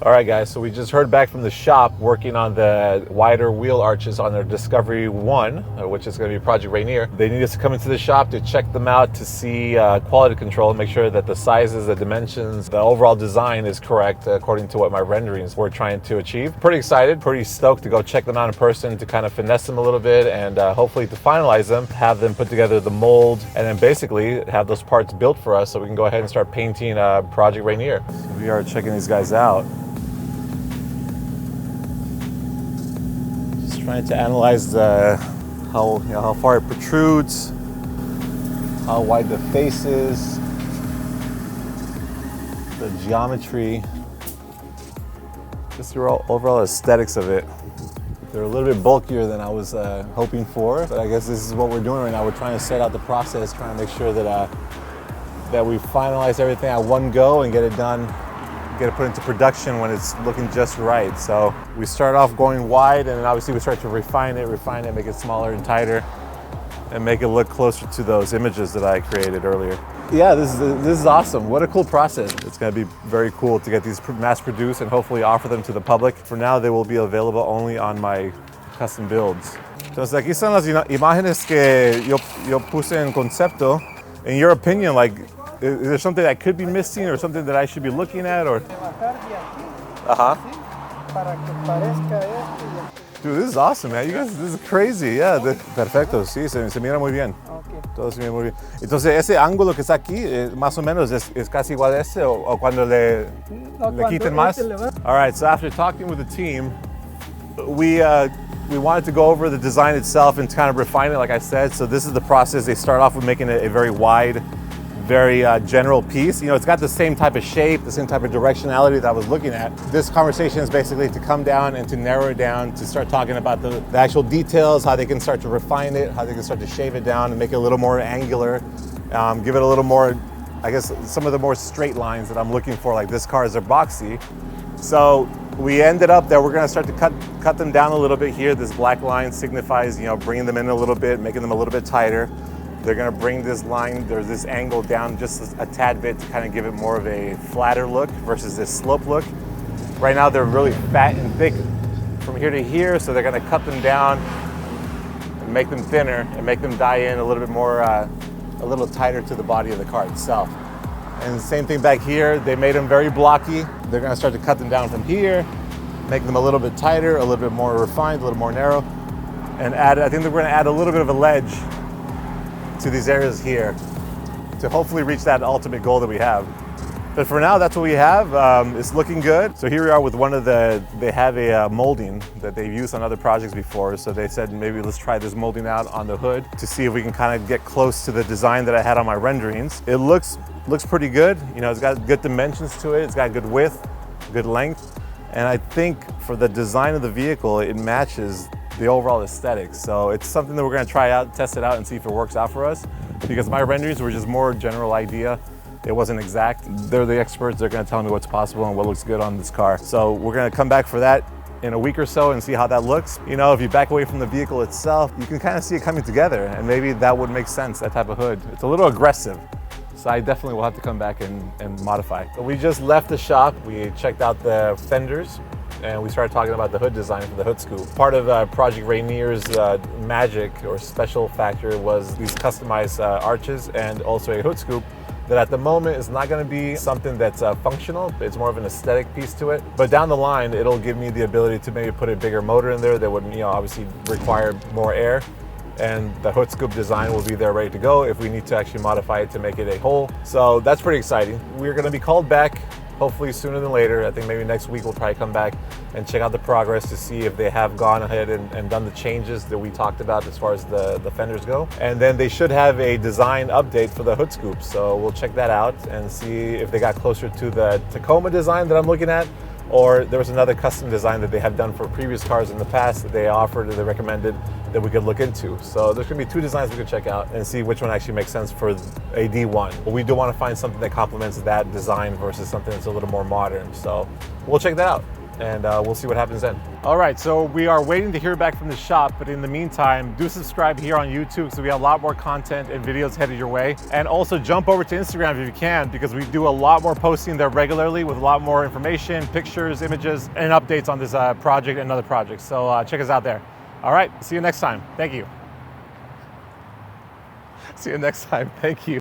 All right, guys, so we just heard back from the shop working on the wider wheel arches on their Discovery 1, which is going to be Project Rainier. They need us to come into the shop to check them out to see quality control, make sure that the sizes, the dimensions, the overall design is correct according to what my renderings were trying to achieve. Pretty excited, pretty stoked to go check them out in person, to kind of finesse them a little bit, and hopefully to finalize them, have them put together the mold, and then basically have those parts built for us so we can go ahead and start painting Project Rainier. We are checking these guys out. Trying to analyze how far it protrudes, how wide the face is, the geometry, just the overall aesthetics of it. They're a little bit bulkier than I was hoping for, but I guess this is what we're doing right now. We're trying to set out the process, trying to make sure that we finalize everything at one go and get it done. Get it put into production when it's looking just right. So we start off going wide, and then obviously we start to refine it, make it smaller and tighter, and make it look closer to those images that I created earlier. Yeah, this is awesome. What a cool process. It's going to be very cool to get these mass produced and hopefully offer them to the public. For now, they will be available only on my custom builds. Entonces aquí están las imágenes que yo puse en concepto. In your opinion, like, is there something that could be missing or something that I should be looking at? Or Dude, this is awesome, man. You guys, this is crazy. Yeah, perfecto. Sí, se mira muy bien. Okay. Todo se mira muy bien. Entonces, ese ángulo que está aquí, más o menos, es casi igual a ese, o cuando le quiten más. All right. So after talking with the team, we wanted to go over the design itself and kind of refine it, like I said. So this is the process. They start off with making it a very wide, very general piece. You know, it's got the same type of shape, the same type of directionality that I was looking at. This conversation is basically to come down and to narrow it down, to start talking about the actual details, how they can start to refine it, how they can start to shave it down and make it a little more angular, give it a little more, I guess, some of the more straight lines that I'm looking for, like this car is boxy. So we ended up that we're gonna start to cut them down a little bit here. This black line signifies, you know, bringing them in a little bit, making them a little bit tighter. They're gonna bring this line, there's this angle down just a tad bit to kind of give it more of a flatter look versus this slope look. Right now they're really fat and thick from here to here, so they're gonna cut them down and make them thinner and make them die in a little bit more, a little tighter to the body of the car itself. And the same thing back here, they made them very blocky. They're gonna start to cut them down from here, make them a little bit tighter, a little bit more refined, a little more narrow, and I think we're gonna add a little bit of a ledge to these areas here to hopefully reach that ultimate goal that we have. But for now, that's what we have. It's looking good. So here we are with they have a molding that they've used on other projects before. So they said, maybe let's try this molding out on the hood to see if we can kind of get close to the design that I had on my renderings. It looks pretty good. You know, it's got good dimensions to it. It's got good width, good length. And I think for the design of the vehicle, it matches the overall aesthetics. So it's something that we're gonna try out, test it out and see if it works out for us. Because my renderings were just more general idea. It wasn't exact. They're the experts. They're gonna tell me what's possible and what looks good on this car. So we're gonna come back for that in a week or so and see how that looks. You know, if you back away from the vehicle itself, you can kind of see it coming together, and maybe that would make sense, that type of hood. It's a little aggressive. So I definitely will have to come back and modify. So we just left the shop. We checked out the fenders, and we started talking about the hood design for the hood scoop. Part of Project Rainier's magic or special factor was these customized arches and also a hood scoop that at the moment is not going to be something that's functional. It's more of an aesthetic piece to it. But down the line, it'll give me the ability to maybe put a bigger motor in there that would, you know, obviously require more air. And the hood scoop design will be there ready to go if we need to actually modify it to make it a whole. So that's pretty exciting. We're going to be called back hopefully sooner than later. I think maybe next week we'll probably come back and check out the progress to see if they have gone ahead and done the changes that we talked about as far as the fenders go. And then they should have a design update for the hood scoop. So we'll check that out and see if they got closer to the Tacoma design that I'm looking at, or there was another custom design that they have done for previous cars in the past that they offered or they recommended that we could look into. So there's gonna be two designs we could check out and see which one actually makes sense for a D1. But we do wanna find something that complements that design versus something that's a little more modern. So we'll check that out. and we'll see what happens then. All right, so we are waiting to hear back from the shop, but in the meantime, do subscribe here on YouTube so we have a lot more content and videos headed your way. And also jump over to Instagram if you can, because we do a lot more posting there regularly with a lot more information, pictures, images, and updates on this project and other projects. So check us out there. All right, see you next time. Thank you. See you next time. Thank you.